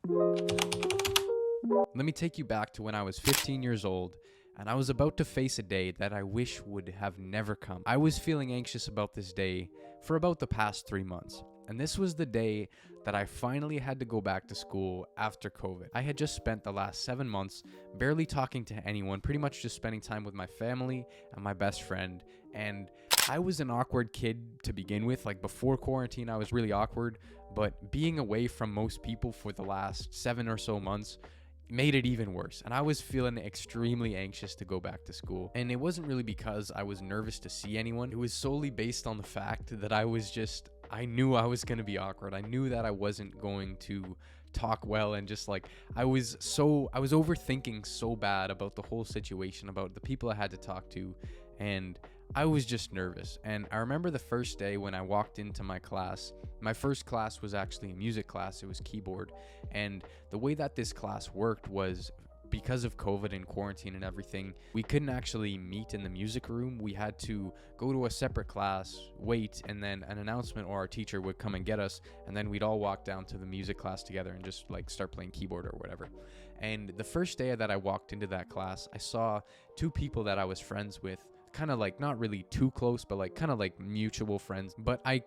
Let me take you back to when I was 15 years old and I was about to face a day that I wish would have never come. I was feeling anxious about this day for about the past 3 months. And this was the day that I finally had to go back to school after COVID. I had just spent the last 7 months barely talking to anyone, pretty much just spending time with my family and my best friend. And I was an awkward kid to begin with. Like before quarantine, I was really awkward, but being away from most people for the last 7 or so months made it even worse. And I was feeling extremely anxious to go back to school. And it wasn't really because I was nervous to see anyone. It was solely based on the fact that I knew I was going to be awkward. I knew that I wasn't going to talk well, and just like I was overthinking so bad about the whole situation, about the people I had to talk to, and I was just nervous. And I remember the first day when I walked into my class. My first class was actually a music class. It was keyboard. And the way that this class worked was, because of COVID and quarantine and everything, we couldn't actually meet in the music room. We had to go to a separate class, wait, and then an announcement or our teacher would come and get us, and then we'd all walk down to the music class together and just like start playing keyboard or whatever. And the first day that I walked into that class, I saw two people that I was friends with, kind of like not really too close, but like kind of like mutual friends, but I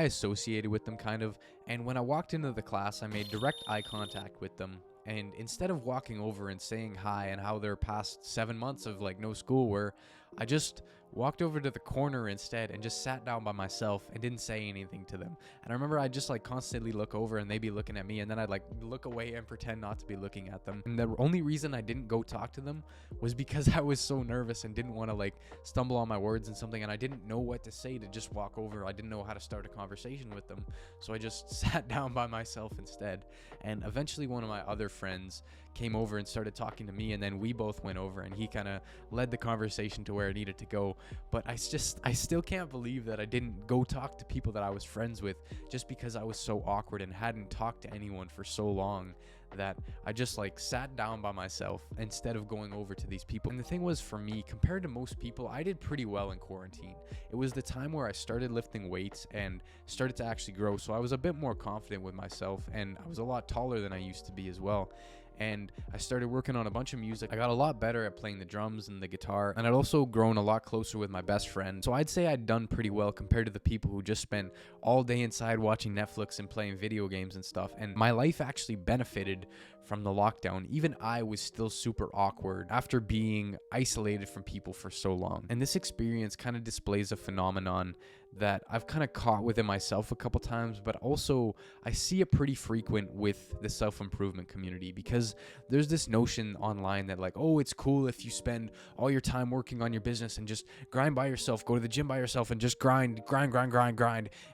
associated with them kind of. And when I walked into the class, I made direct eye contact with them. And instead of walking over and saying hi and how their past 7 months of like no school were, I just walked over to the corner instead and just sat down by myself and didn't say anything to them. And I remember I'd just like constantly look over and they'd be looking at me, and then I'd like look away and pretend not to be looking at them. And the only reason I didn't go talk to them was because I was so nervous and didn't want to like stumble on my words and something, and I didn't know what to say to just walk over. I didn't know how to start a conversation with them. So I just sat down by myself instead. And eventually one of my other friends came over and started talking to me, and then we both went over and he kind of led the conversation to where it needed to go. But I still can't believe that I didn't go talk to people that I was friends with, just because I was so awkward and hadn't talked to anyone for so long, that I just like sat down by myself instead of going over to these people. And the thing was, for me, compared to most people, I did pretty well in quarantine. It was the time where I started lifting weights and started to actually grow, so I was a bit more confident with myself, and I was a lot taller than I used to be as well. And I started working on a bunch of music. I got a lot better at playing the drums and the guitar, and I'd also grown a lot closer with my best friend. So I'd say I'd done pretty well compared to the people who just spent all day inside watching Netflix and playing video games and stuff. And my life actually benefited from the lockdown. Even I was still super awkward after being isolated from people for so long. And this experience kind of displays a phenomenon that I've kind of caught within myself a couple times, but also I see it pretty frequent with the self-improvement community, because there's this notion online that like, oh, it's cool if you spend all your time working on your business and just grind by yourself, go to the gym by yourself and just grind,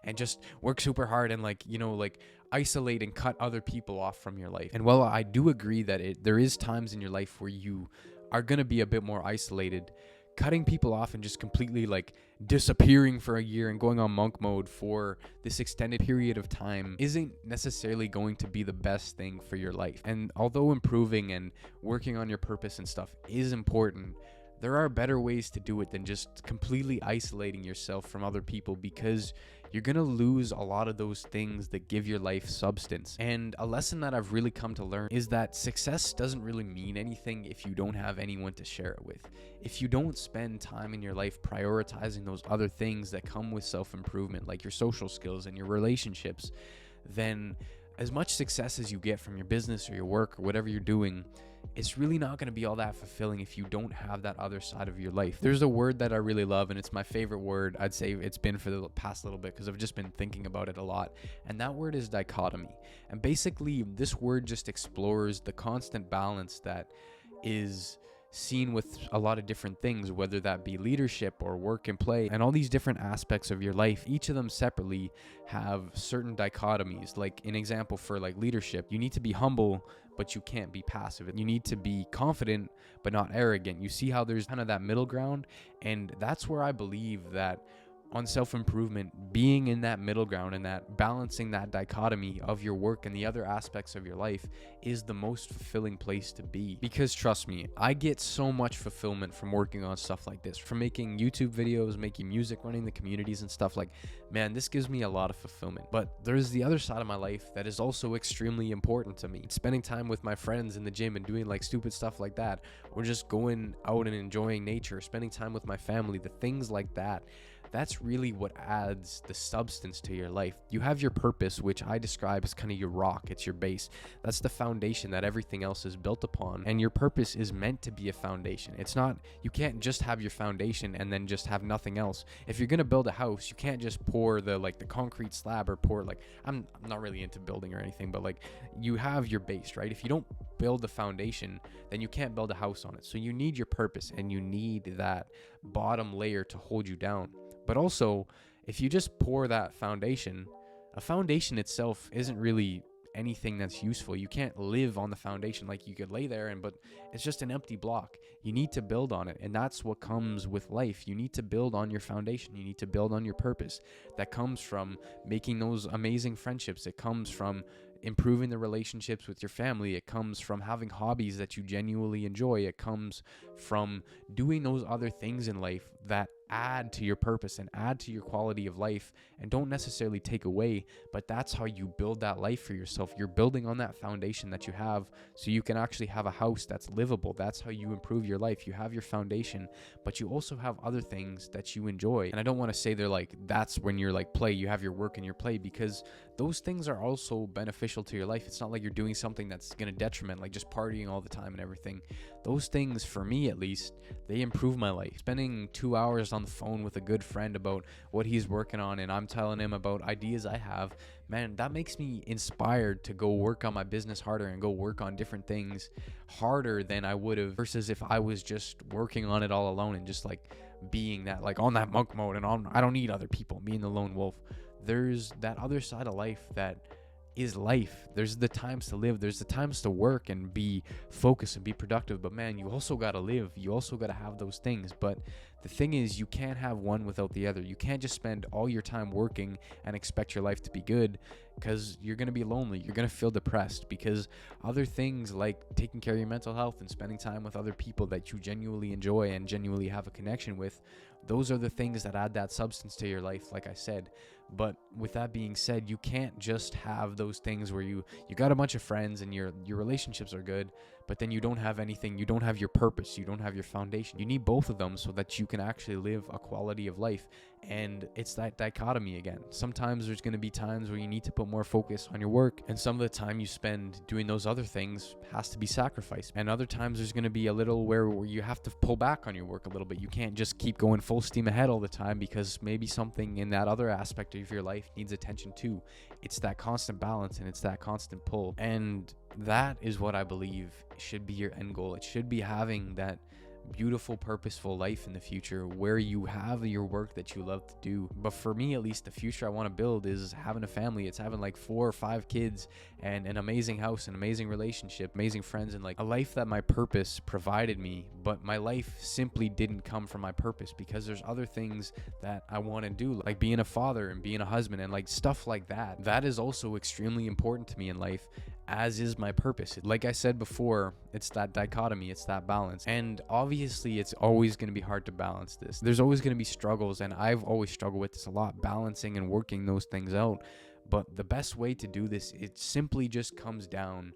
and just work super hard and like, you know, like isolate and cut other people off from your life. And while I do agree that there is times in your life where you are going to be a bit more isolated, cutting people off and just completely like disappearing for a year and going on monk mode for this extended period of time isn't necessarily going to be the best thing for your life. And although improving and working on your purpose and stuff is important, there are better ways to do it than just completely isolating yourself from other people, because you're going to lose a lot of those things that give your life substance. And a lesson that I've really come to learn is that success doesn't really mean anything if you don't have anyone to share it with. If you don't spend time in your life prioritizing those other things that come with self-improvement, like your social skills and your relationships, then as much success as you get from your business or your work or whatever you're doing, it's really not going to be all that fulfilling if you don't have that other side of your life. There's a word that I really love, and it's my favorite word. I'd say it's been for the past little bit because I've just been thinking about it a lot. And that word is dichotomy. And basically, this word just explores the constant balance that is seen with a lot of different things, whether that be leadership or work and play, and all these different aspects of your life. Each of them separately have certain dichotomies. Like an example for like leadership, you need to be humble, but you can't be passive. You need to be confident, but not arrogant. You see how there's kind of that middle ground, and that's where I believe that on self-improvement, being in that middle ground and that balancing that dichotomy of your work and the other aspects of your life is the most fulfilling place to be. Because trust me, I get so much fulfillment from working on stuff like this, from making YouTube videos, making music, running the communities and stuff. Like, man, this gives me a lot of fulfillment. But there's the other side of my life that is also extremely important to me. Spending time with my friends in the gym and doing like stupid stuff like that, or just going out and enjoying nature, spending time with my family, the things like that. That's really what adds the substance to your life. You have your purpose, which I describe as kind of your rock. It's your base. That's the foundation that everything else is built upon. And your purpose is meant to be a foundation. It's not, you can't just have your foundation and then just have nothing else. If you're going to build a house, you can't just pour the concrete slab, or pour I'm not really into building or anything, but like, you have your base, right? If you don't build the foundation, then you can't build a house on it. So you need your purpose, and you need that bottom layer to hold you down. But also, if you just pour that foundation, a foundation itself isn't really anything that's useful. You can't live on the foundation. Like, you could lay there but it's just an empty block. You need to build on it. And that's what comes with life. You need to build on your foundation. You need to build on your purpose. That comes from making those amazing friendships. It comes from improving the relationships with your family. It comes from having hobbies that you genuinely enjoy. It comes from doing those other things in life that add to your purpose and add to your quality of life and don't necessarily take away, but that's how you build that life for yourself. You're building on that foundation that you have so you can actually have a house that's livable. That's how you improve your life. You have your foundation, but you also have other things that you enjoy. And I don't want to say they're like, that's when you're like play, you have your work and your play, because those things are also beneficial to your life. It's not like you're doing something that's going to detriment, like just partying all the time and everything. Those things, for me at least, they improve my life. Spending 2 hours on the phone with a good friend about what he's working on, and I'm telling him about ideas I have, man, that makes me inspired to go work on my business harder and go work on different things harder than I would have, versus if I was just working on it all alone and just like being that, like on that monk mode and I don't need other people, being the lone wolf. There's that other side of life that is life. There's the times to live. There's the times to work and be focused and be productive. But man, you also got to live. You also got to have those things. But the thing is, you can't have one without the other. You can't just spend all your time working and expect your life to be good, because you're going to be lonely. You're going to feel depressed, because other things like taking care of your mental health and spending time with other people that you genuinely enjoy and genuinely have a connection with, those are the things that add that substance to your life, like I said. But with that being said, you can't just have those things where you got a bunch of friends and your relationships are good, but then you don't have anything. You don't have your purpose. You don't have your foundation. You need both of them so that you can actually live a quality of life. And it's that dichotomy again. Sometimes there's going to be times where you need to put more focus on your work, and some of the time you spend doing those other things has to be sacrificed. And other times there's going to be a little where you have to pull back on your work a little bit. You can't just keep going full steam ahead all the time, because maybe something in that other aspect of your life needs attention too. It's that constant balance, and it's that constant pull. And that is what I believe should be your end goal. It should be having that beautiful, purposeful life in the future where you have your work that you love to do. But for me, at least, the future I want to build is having a family. It's having like 4 or 5 kids and an amazing house, an amazing relationship, amazing friends, and like a life that my purpose provided me. But my life simply didn't come from my purpose, because there's other things that I want to do, like being a father and being a husband and like stuff like that. That is also extremely important to me in life, as is my purpose. Like I said before, it's that dichotomy, it's that balance. And obviously it's always going to be hard to balance this. There's always going to be struggles, and I've always struggled with this a lot, balancing and working those things out. But the best way to do this, it simply just comes down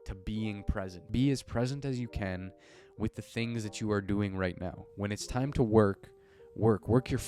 to being present. Be as present as you can with the things that you are doing right now. When it's time to work your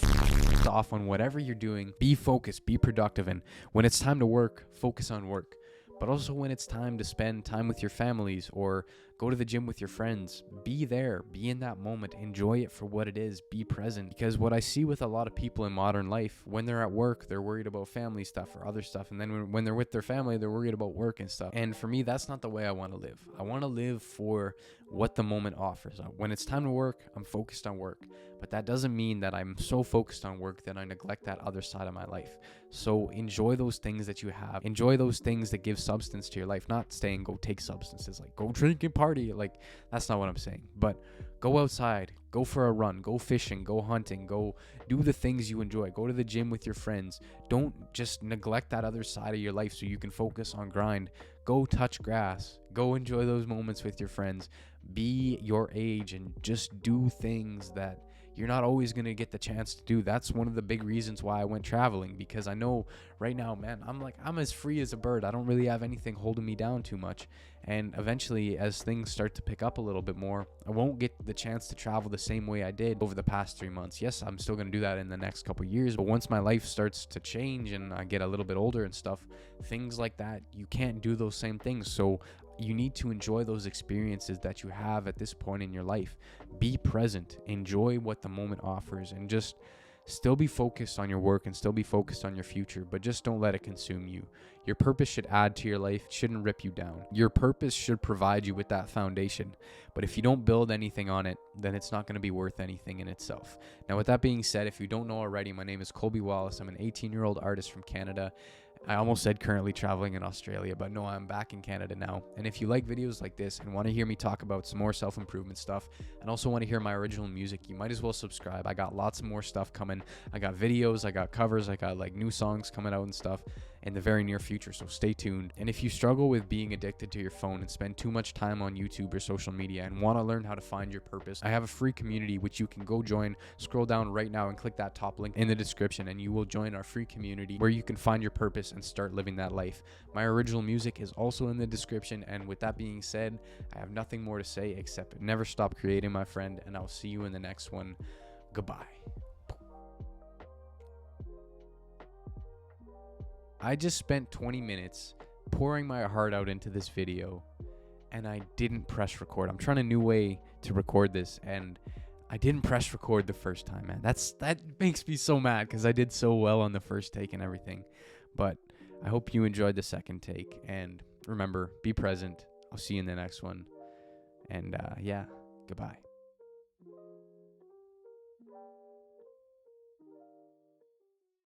off on whatever you're doing. Be focused, be productive. And when it's time to work, focus on work. But also when it's time to spend time with your families or go to the gym with your friends, be there, be in that moment, enjoy it for what it is, be present. Because what I see with a lot of people in modern life, when they're at work, they're worried about family stuff or other stuff. And then when they're with their family, they're worried about work and stuff. And for me, that's not the way I want to live. I want to live for what the moment offers. When it's time to work, I'm focused on work. But that doesn't mean that I'm so focused on work that I neglect that other side of my life. So enjoy those things that you have. Enjoy those things that give substance to your life. Not saying go take substances, like go drink and party. Like, that's not what I'm saying. But go outside, Go for a run, go fishing, go hunting, go do the things you enjoy. Go to the gym with your friends. Don't just neglect that other side of your life so you can focus on grind. Go touch grass. Go enjoy those moments with your friends. Be your age and just do things that you're not always going to get the chance to do. That's one of the big reasons why I went traveling, because I know right now, man, I'm as free as a bird. I don't really have anything holding me down too much. And eventually, as things start to pick up a little bit more, I won't get the chance to travel the same way I did over the past 3 months. Yes, I'm still going to do that in the next couple years, but once my life starts to change and I get a little bit older and stuff, things like that, you can't do those same things. So you need to enjoy those experiences that you have at this point in your life. Be present, enjoy what the moment offers, and just still be focused on your work and still be focused on your future, but just don't let it consume you. Your purpose should add to your life, it shouldn't rip you down. Your purpose should provide you with that foundation, but if you don't build anything on it, then it's not going to be worth anything in itself. Now, with that being said, if you don't know already, my name is Colby Wallace. I'm an 18-year-old artist from Canada. I almost said currently traveling in Australia, but no, I'm back in Canada now. And if you like videos like this and want to hear me talk about some more self-improvement stuff and also want to hear my original music, you might as well subscribe. I got lots more stuff coming. I got videos, I got covers, I got like new songs coming out and stuff in the very near future, so stay tuned. And if you struggle with being addicted to your phone and spend too much time on YouTube or social media and want to learn how to find your purpose, I have a free community which you can go join. Scroll down right now and click that top link in the description and you will join our free community where you can find your purpose and start living that life. My original music is also in the description, and with that being said, I have nothing more to say except never stop creating, my friend, and I'll see you in the next one. Goodbye. I just spent 20 minutes pouring my heart out into this video, and I didn't press record. I'm trying a new way to record this, and I didn't press record the first time, man. That makes me so mad because I did so well on the first take and everything. But I hope you enjoyed the second take, and remember, be present. I'll see you in the next one. And yeah, goodbye.